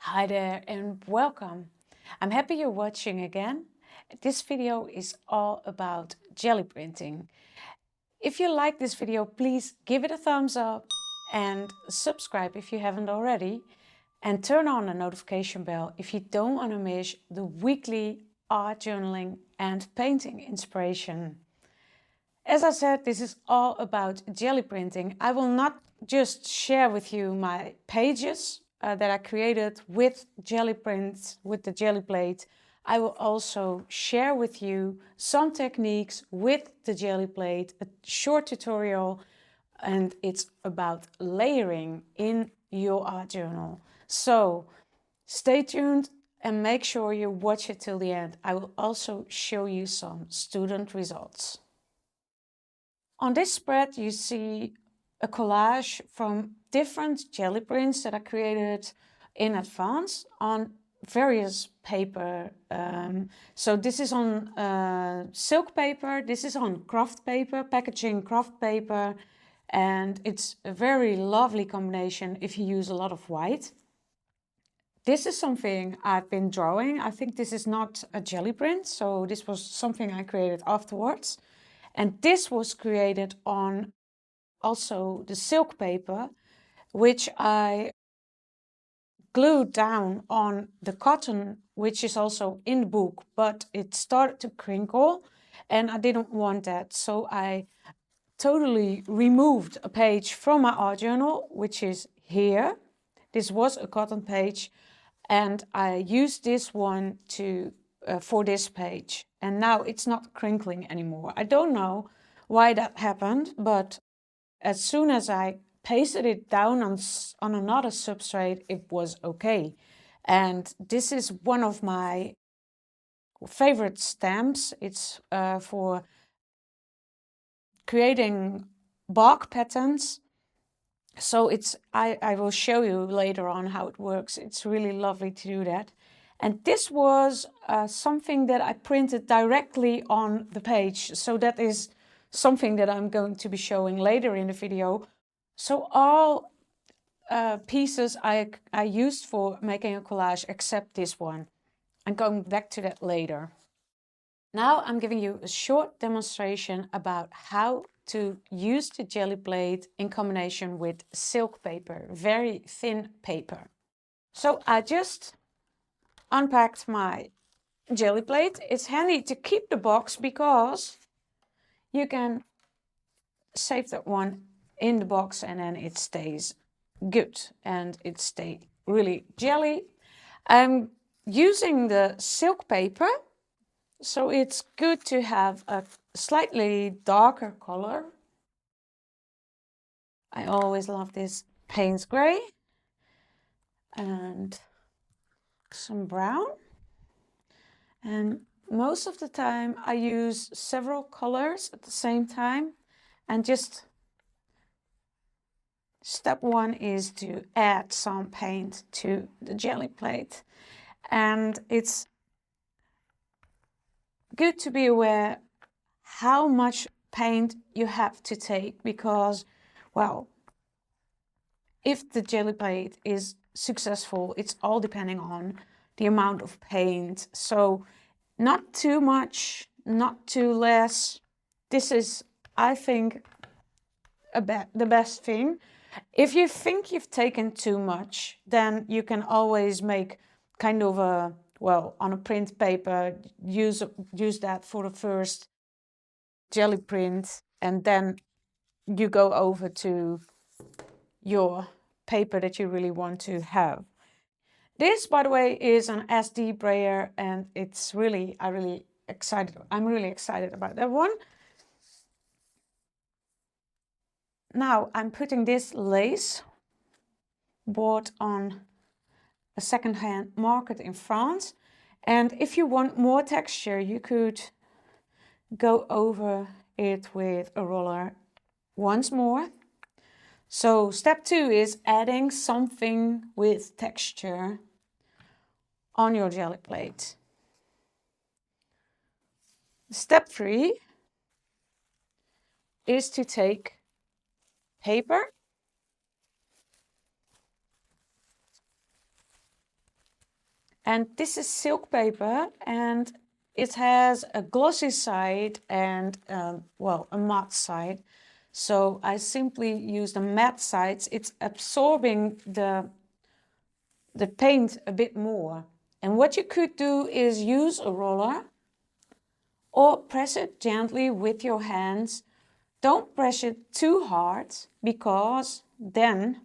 Hi there and welcome. I'm happy you're watching again. This video is all about jelly printing. If you like this video, please give it a thumbs up and subscribe if you haven't already. And turn on the notification bell if you don't want to miss the weekly art journaling and painting inspiration. As I said, this is all about jelly printing. I will not just share with you my pages that I created with jelly prints, with the jelly plate. I will also share with you some techniques with the jelly plate, a short tutorial, and it's about layering in your art journal. So stay tuned and make sure you watch it till the end. I will also show you some student results. On this spread, you see a collage from different jelly prints that I created in advance on various paper. So this is on silk paper, this is on Kraft paper, packaging Kraft paper, and it's a very lovely combination if you use a lot of white. This is something I've been drawing. I think this is not a jelly print, so this was something I created afterwards. And this was created on also the silk paper, which I glued down on the cotton, which is also in the book, but it started to crinkle and I didn't want that. So I totally removed a page from my art journal, which is here. This was a cotton page and I used this one to for this page. And now it's not crinkling anymore. I don't know why that happened, but as soon as I pasted it down on another substrate, it was okay. And this is one of my favorite stamps. It's for creating bark patterns. So I will show you later on how it works. It's really lovely to do that. And this was something that I printed directly on the page. So that is something that I'm going to be showing later in the video. So all pieces I used for making a collage except this one. I'm going back to that later. Now I'm giving you a short demonstration about how to use the jelly plate in combination with silk paper, very thin paper. So I just unpacked my jelly plate. It's handy to keep the box because you can save that one in the box and then it stays good and it stays really jelly. I'm using the silk paper, so it's good to have a slightly darker color. I always love this Payne's Gray and some brown. And most of the time I use several colors at the same time. And just step one is to add some paint to the jelly plate. And it's good to be aware how much paint you have to take because, well, if the jelly plate is successful, it's all depending on the amount of paint. So not too much, not too less. This is, I think, the best thing. If you think you've taken too much, then you can always make kind of a, well, on a print paper, use that for the first jelly print, and then you go over to your paper that you really want to have. This, by the way, is an SD brayer, and it's really, I'm really excited about that one. Now I'm putting this lace bought on a second-hand market in France. And if you want more texture, you could go over it with a roller once more. So step 2 is adding something with texture on your jelly plate. Step 3 is to take paper And this is silk paper, and it has a glossy side and, well, a matte side. So I simply use the matte sides. It's absorbing the paint a bit more. And what you could do is use a roller or press it gently with your hands. Don't press it too hard, because then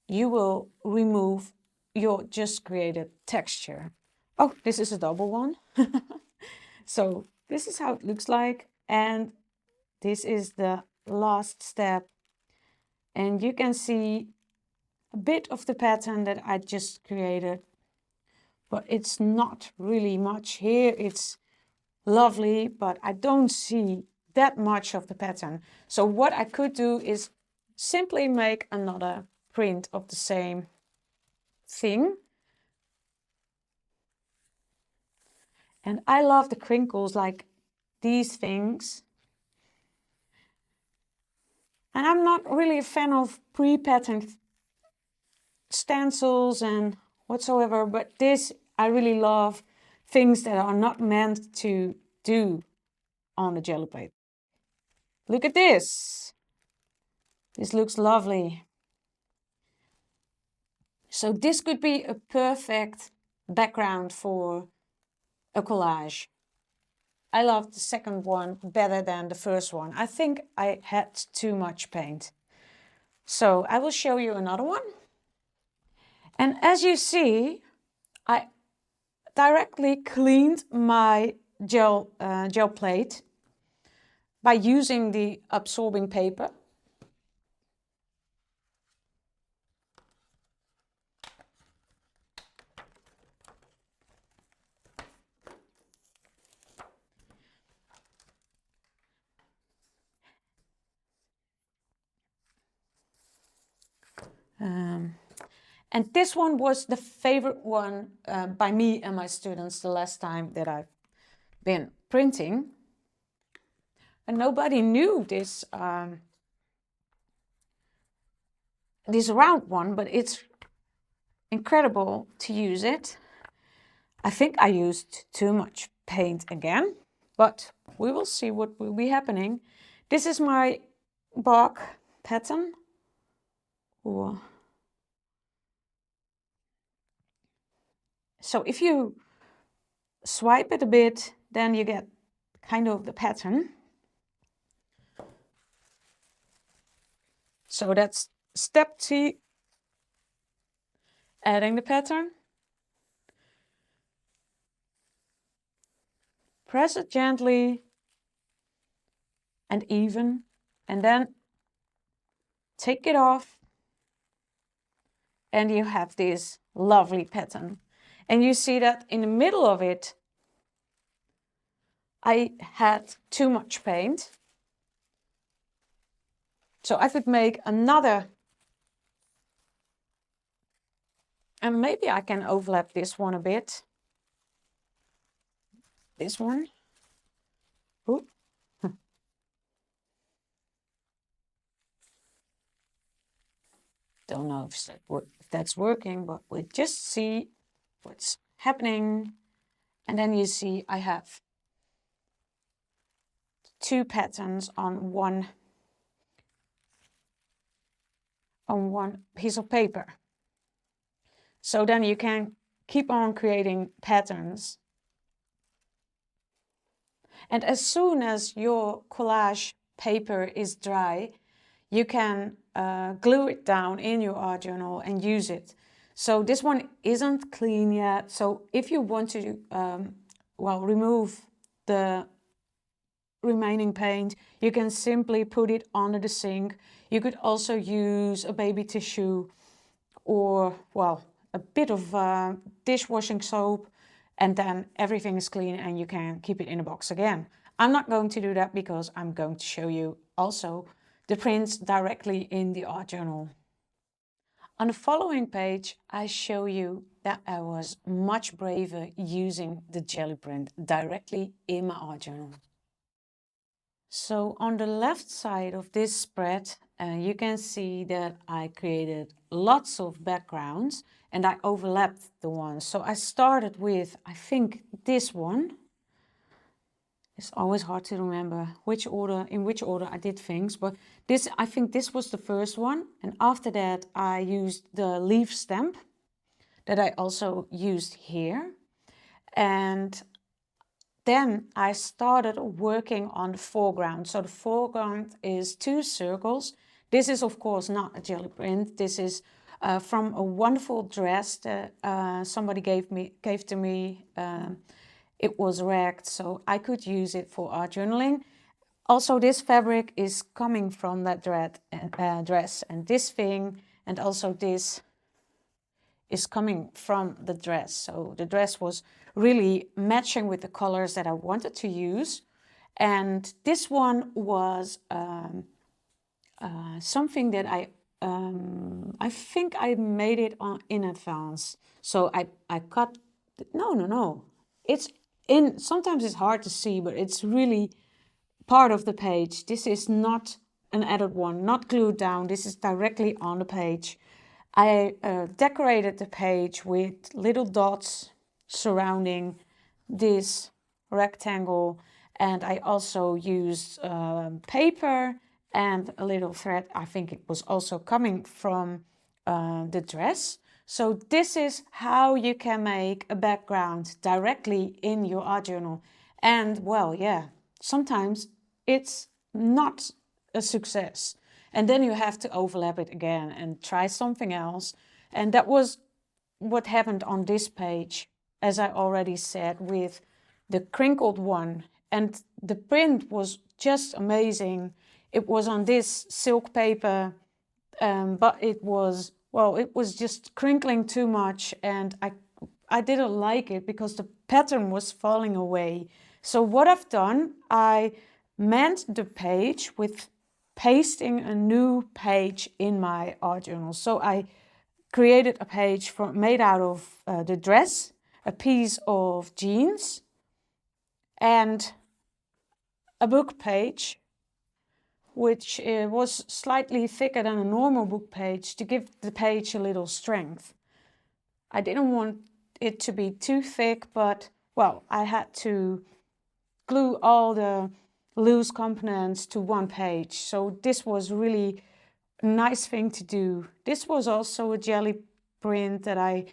you will remove your just created texture. Oh, this is a double one. So this is how it looks like. And this is the last step. And you can see a bit of the pattern that I just created. But it's not really much here. It's lovely, but I don't see that much of the pattern. So what I could do is simply make another print of the same thing. And I love the crinkles, like these things. And I'm not really a fan of pre-patterned stencils and whatsoever, but this, I really love things that are not meant to do on a jelly plate. Look at this. This looks lovely. So this could be a perfect background for a collage. I love the second one better than the first one. I think I had too much paint. So I will show you another one. And as you see, I directly cleaned my gel plate by using the absorbing paper. And this one was the favorite one by me and my students the last time that I've been printing. And nobody knew this, this round one, but it's incredible to use it. I think I used too much paint again, but we will see what will be happening. This is my bark pattern. Ooh. So if you swipe it a bit, then you get kind of the pattern. So that's step 2, adding the pattern. Press it gently and even, and then take it off, and you have this lovely pattern. And you see that in the middle of it, I had too much paint. So I could make another, and maybe I can overlap this one a bit. This one. Ooh. Don't know if that's working, but we'll just see what's happening. And then you see I have 2 patterns on one piece of paper. So then you can keep on creating patterns. And as soon as your collage paper is dry, you can glue it down in your art journal and use it. So this one isn't clean yet. So if you want to, well, remove the remaining paint, you can simply put it under the sink. You could also use a baby tissue or, well, a bit of dishwashing soap, and then everything is clean and you can keep it in a box again. I'm not going to do that because I'm going to show you also the prints directly in the art journal. On the following page, I show you that I was much braver using the jelly print directly in my art journal. So on the left side of this spread, you can see that I created lots of backgrounds and I overlapped the ones. So I started with, I think, this one. It's always hard to remember in which order I did things, but this, I think this was the first one. And after that, I used the leaf stamp that I also used here. And then I started working on the foreground. So the foreground is 2 circles. This is of course not a jelly print. This is from a wonderful dress that somebody gave to me. It was ragged, so I could use it for art journaling. Also, this fabric is coming from that dress, and this thing, and also this is coming from the dress. So the dress was really matching with the colors that I wanted to use. And this one was something that I think I made it in advance. So I cut, no. It's in, sometimes it's hard to see, but it's really part of the page. This is not an added one, not glued down. This is directly on the page. I decorated the page with little dots surrounding this rectangle, and I also used paper and a little thread. I think it was also coming from the dress. So this is how you can make a background directly in your art journal. And well, yeah, sometimes it's not a success. And then you have to overlap it again and try something else. And that was what happened on this page, as I already said, with the crinkled one. And the print was just amazing. It was on this silk paper, but it was, well, it was just crinkling too much, and I didn't like it because the pattern was falling away. So what I've done, I manned the page with pasting a new page in my art journal. So I created a page made out of the dress, a piece of jeans, and a book page, which was slightly thicker than a normal book page to give the page a little strength. I didn't want it to be too thick, but well, I had to glue all the loose components to one page. So this was really a nice thing to do. This was also a jelly print that I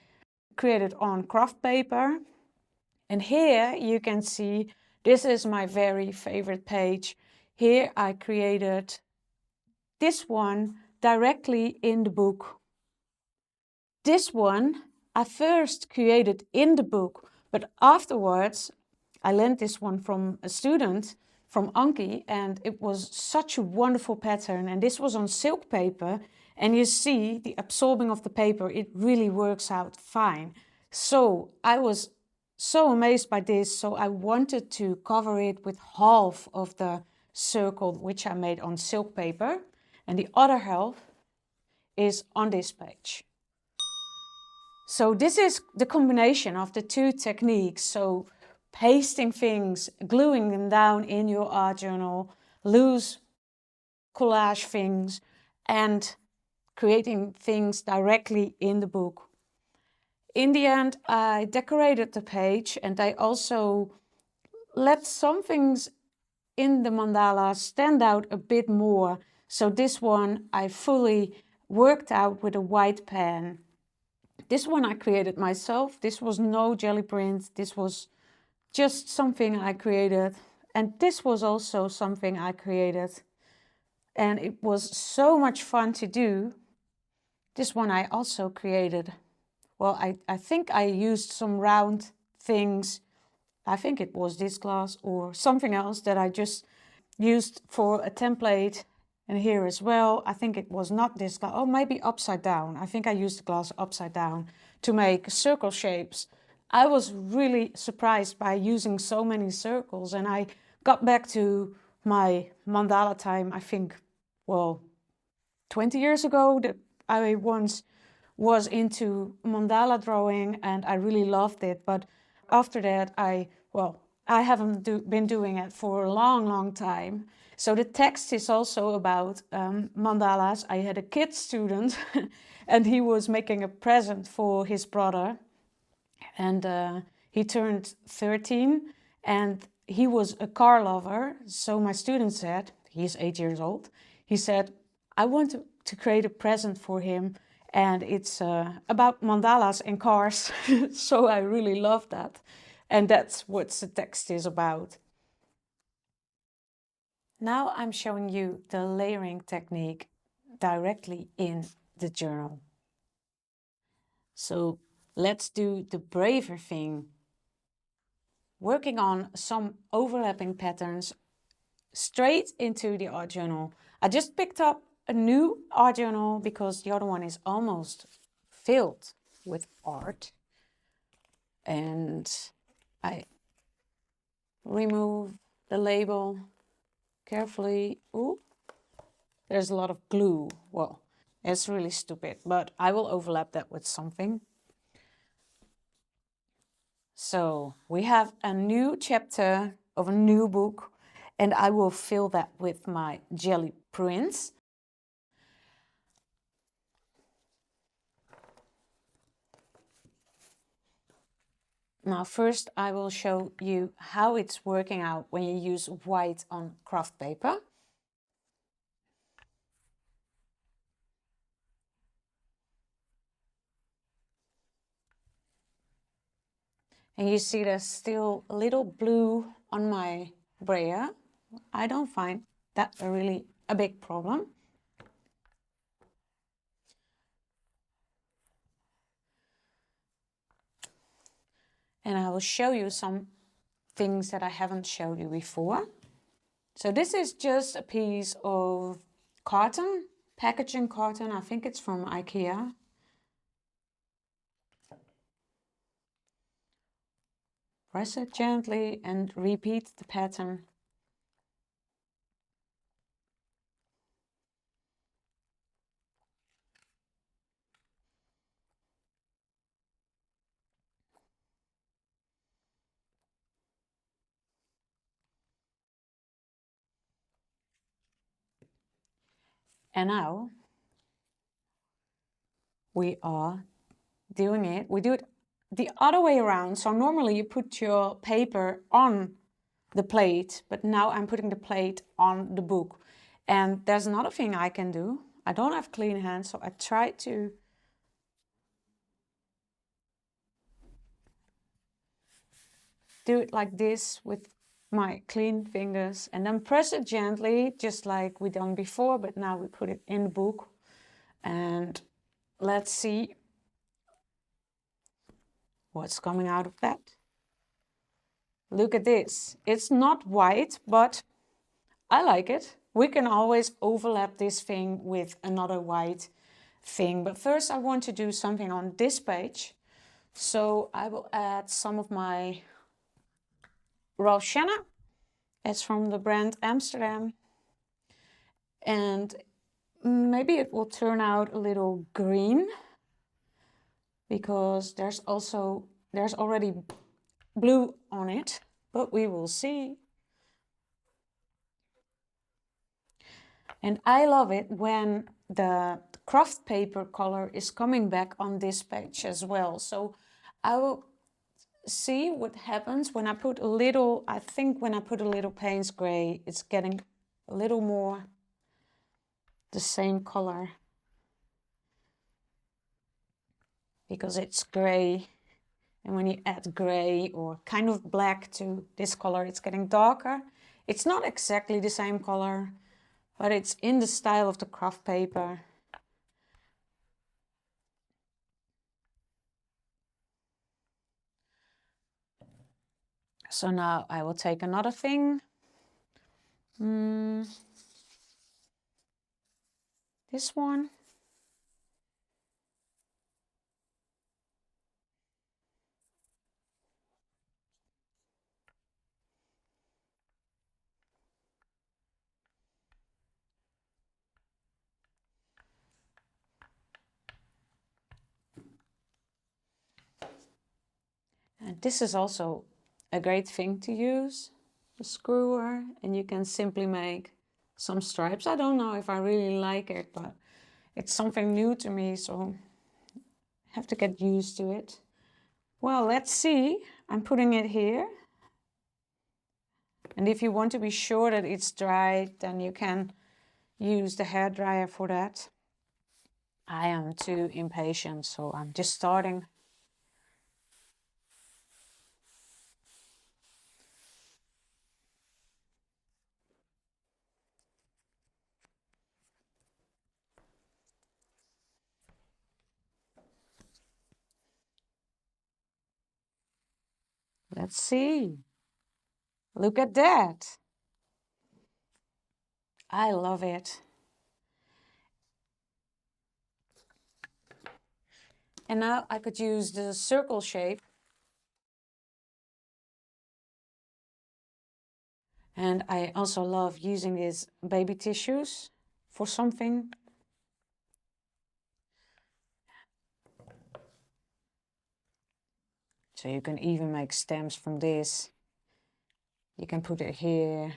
created on Kraft paper. And here you can see, this is my very favorite page. Here I created this one directly in the book. This one I first created in the book, but afterwards I lent this one from a student, from Anki, and it was such a wonderful pattern. And this was on silk paper, and you see the absorbing of the paper, it really works out fine. So I was so amazed by this, so I wanted to cover it with half of the circle which I made on silk paper, and the other half is on this page. So this is the combination of the two techniques. So pasting things, gluing them down in your art journal, loose collage things, and creating things directly in the book. In the end, I decorated the page, and I also let some things in the mandala stand out a bit more. So this one I fully worked out with a white pen. This one I created myself. This was no jelly print. This was just something I created. And this was also something I created. And it was so much fun to do. This one I also created. Well, I think I used some round things. I think it was this glass or something else that I just used for a template. And here as well, I think it was not this glass. Oh, maybe upside down. I think I used the glass upside down to make circle shapes. I was really surprised by using so many circles, and I got back to my mandala time, I think, well, 20 years ago, that I once was into mandala drawing and I really loved it. But after that, I haven't been doing it for a long time. So the text is also about mandalas. I had a kid student and he was making a present for his brother, and he turned 13 and he was a car lover. So my student said, he's 8 years old, he said, I want to create a present for him, and it's about mandalas and cars. So I really love that. And that's what the text is about. Now I'm showing you the layering technique directly in the journal. So let's do the braver thing. Working on some overlapping patterns straight into the art journal. I just picked up a new art journal because the other one is almost filled with art. And I remove the label carefully. Ooh, there's a lot of glue. Well, it's really stupid, but I will overlap that with something. So we have a new chapter of a new book, and I will fill that with my Gelli prints. Now first I will show you how it's working out when you use white on craft paper. And you see there's still a little blue on my brayer. I don't find that really a big problem. And I will show you some things that I haven't showed you before. So this is just a piece of carton, packaging carton. I think it's from IKEA. Press it gently and repeat the pattern. And now we are doing it. We do it the other way around. So normally you put your paper on the plate, but now I'm putting the plate on the book. And there's another thing I can do. I don't have clean hands, so I try to do it like this with my clean fingers and then press it gently, just like we done before, but now we put it in the book. And let's see what's coming out of that. Look at this. It's not white, but I like it. We can always overlap this thing with another white thing. But first I want to do something on this page. So I will add some of my raw sienna. It's from the brand Amsterdam. And maybe it will turn out a little green, because there's already blue on it, but we will see. And I love it when the craft paper color is coming back on this page as well. So I will see what happens when I put a little, I think when I put a little Payne's gray, it's getting a little more the same color, because it's gray. And when you add gray or kind of black to this color, it's getting darker. It's not exactly the same color, but it's in the style of the craft paper. So now I will take another thing. This one. And this is also a great thing to use, a screwer, and you can simply make some stripes. I don't know if I really like it, but it's something new to me, so I have to get used to it. Well, let's see. I'm putting it here. And if you want to be sure that it's dry, then you can use the hairdryer for that. I am too impatient, so I'm just starting. Let's see. Look at that. I love it. And now I could use the circle shape. And I also love using these baby tissues for something. So you can even make stems from this. You can put it here.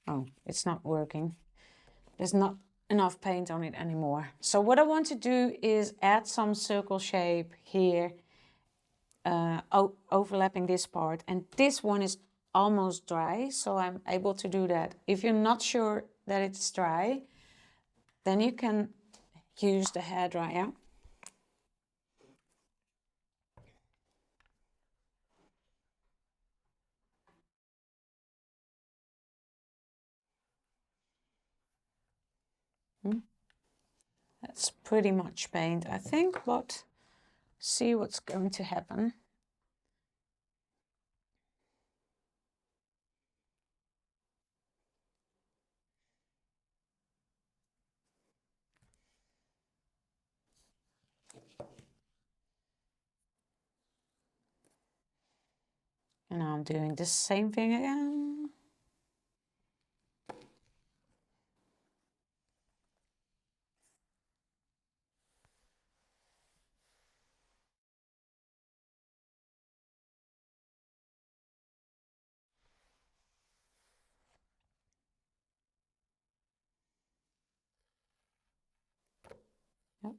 Oh, it's not working. There's not enough paint on it anymore. So what I want to do is add some circle shape here, overlapping this part. And this one is almost dry, so I'm able to do that. If you're not sure that it's dry, then you can use the hairdryer. That's pretty much paint, I think, but see what's going to happen. And now I'm doing the same thing again. Yep.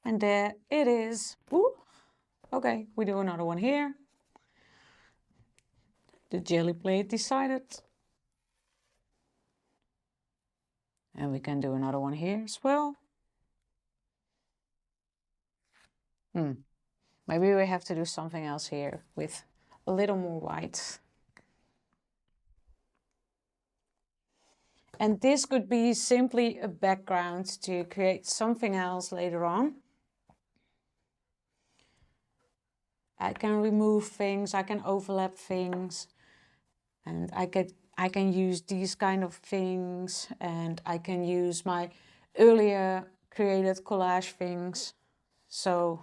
And there it is. Ooh. Okay, we do another one here. The jelly plate decided. And we can do another one here as well. Maybe we have to do something else here with a little more white. And this could be simply a background to create something else later on. I can remove things, I can overlap things, and I can use these kind of things, and I can use my earlier created collage things. So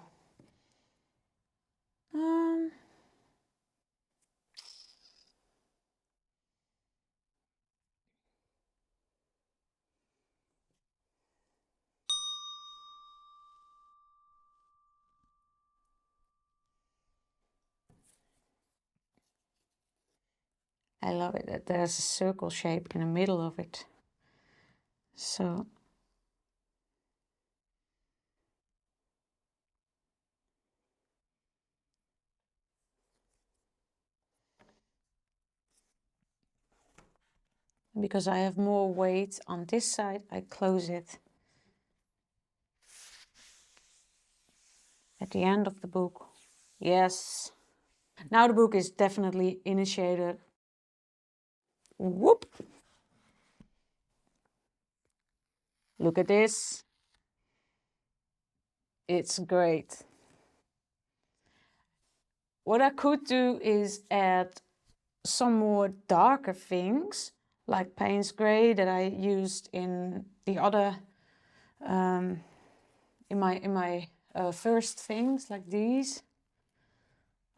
I love it that there's a circle shape in the middle of it. So because I have more weight on this side, I close it at the end of the book. Yes. Now the book is definitely initiated. Whoop. Look at this. It's great. What I could do is add some more darker things, like Payne's Gray that I used in the other, in my first things, like these.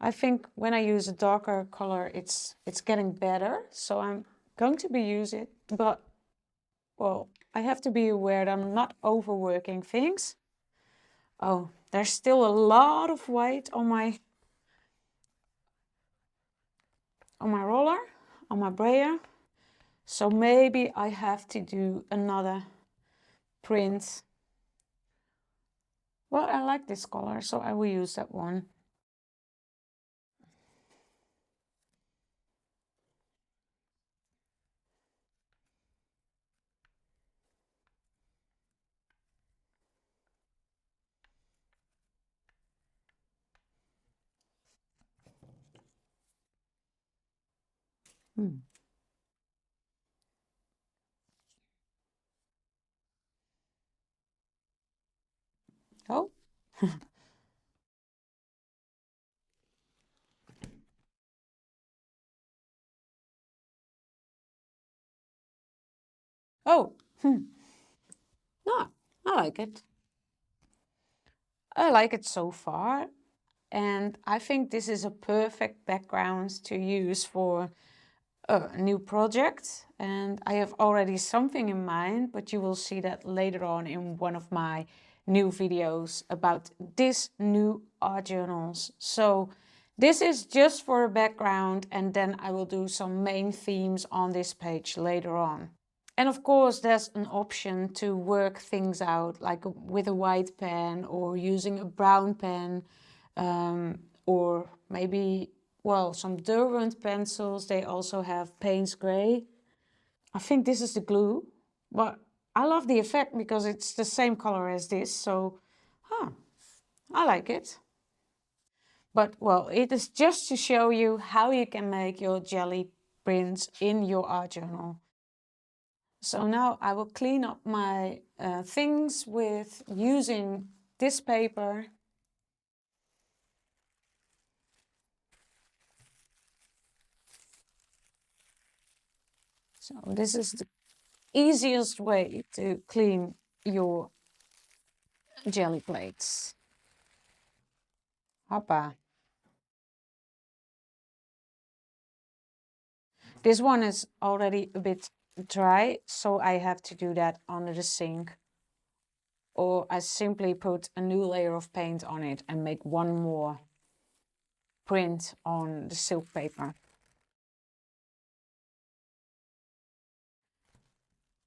I think when I use a darker color, it's getting better. So I'm going to be using it, but well, I have to be aware that I'm not overworking things. Oh, there's still a lot of white on my roller, on my brayer. So maybe I have to do another print. Well, I like this color, so I will use that one. Hmm. Oh. Oh. No, I like it. I like it so far. And I think this is a perfect background to use for a new project. And I have already something in mind, but you will see that later on in one of my new videos about this new art journals. So this is just for a background, and then I will do some main themes on this page later on. And of course, there's an option to work things out, like with a white pen or using a brown pen, or maybe, well, some Derwent pencils. They also have Payne's Gray. I think this is the glue, but I love the effect because it's the same color as this. So, I like it. But, well, it is just to show you how you can make your jelly prints in your art journal. So now I will clean up my things with using this paper. So this is the easiest way to clean your jelly plates. Hoppa. This one is already a bit dry, so I have to do that under the sink. Or I simply put a new layer of paint on it and make one more print on the silk paper.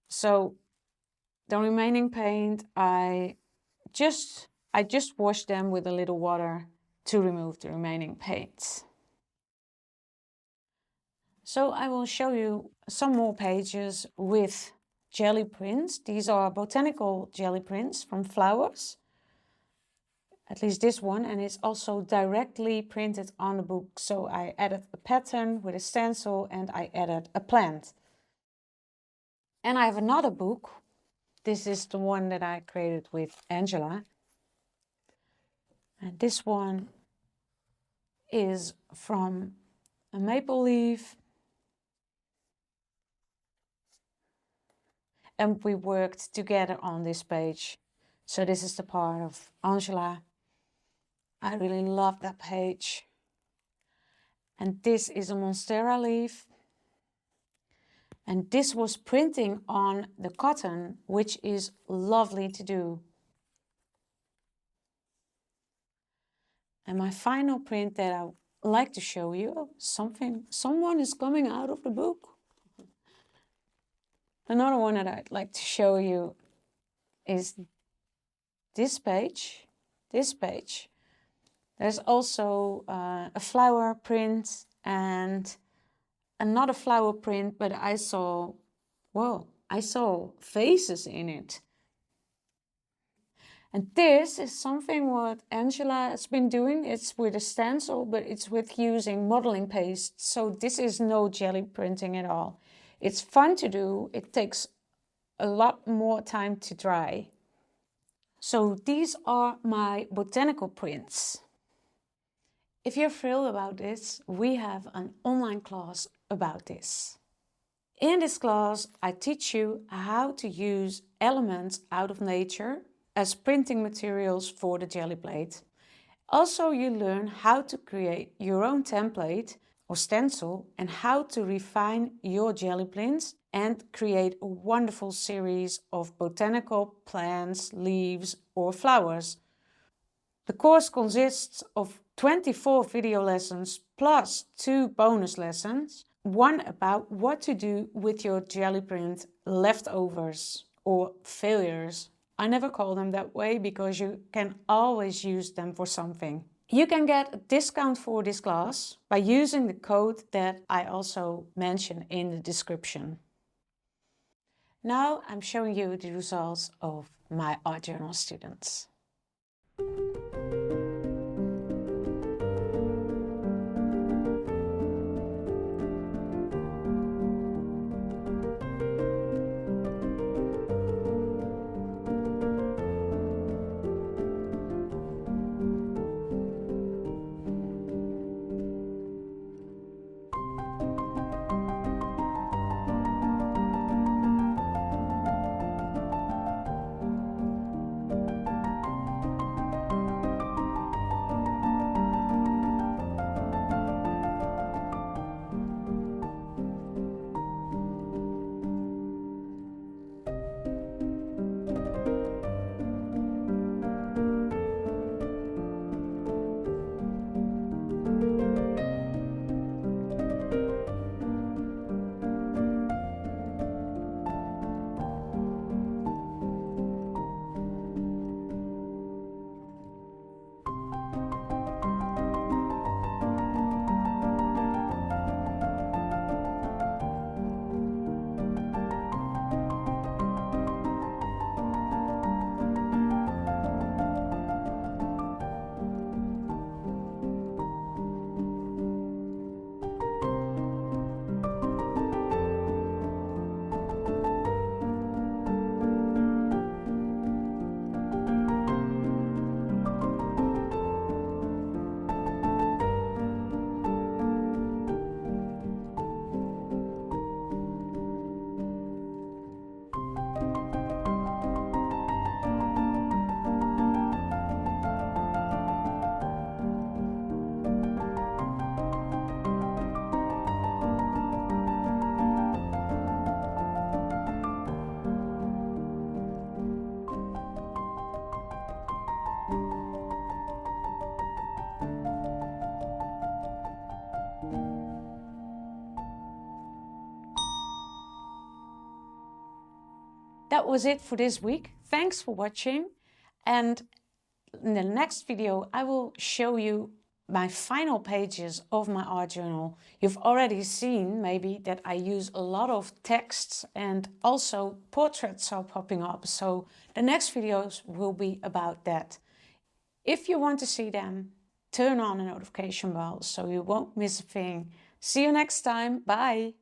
So the remaining paint, I just washed them with a little water to remove the remaining paint. So I will show you some more pages with jelly prints. These are botanical jelly prints from flowers. At least this one, and it's also directly printed on the book. So I added a pattern with a stencil and I added a plant. And I have another book. This is the one that I created with Angela. And this one is from a maple leaf. And we worked together on this page. So this is the part of Angela. I really love that page. And this is a monstera leaf. And this was printing on the cotton, which is lovely to do. And my final print that I like to show you, someone is coming out of the book. Another one that I'd like to show you is this page. There's also a flower print and another flower print, but I saw faces in it. And this is something what Angela has been doing. It's with a stencil, but it's with using modeling paste. So this is no jelly printing at all. It's fun to do. It takes a lot more time to dry. So these are my botanical prints. If you're thrilled about this, we have an online class about this. In this class, I teach you how to use elements out of nature as printing materials for the jelly plate. Also, you learn how to create your own template or stencil and how to refine your jelly prints and create a wonderful series of botanical plants, leaves or flowers. The course consists of 24 video lessons plus 2 bonus lessons. one about what to do with your jelly print leftovers or failures. I never call them that way because you can always use them for something. You can get a discount for this class by using the code that I also mention in the description. Now I'm showing you the results of my art journal students. That was it for this week. Thanks for watching. And in the next video, I will show you my final pages of my art journal. You've already seen maybe that I use a lot of texts and also portraits are popping up. So the next videos will be about that. If you want to see them, turn on the notification bell so you won't miss a thing. See you next time. Bye.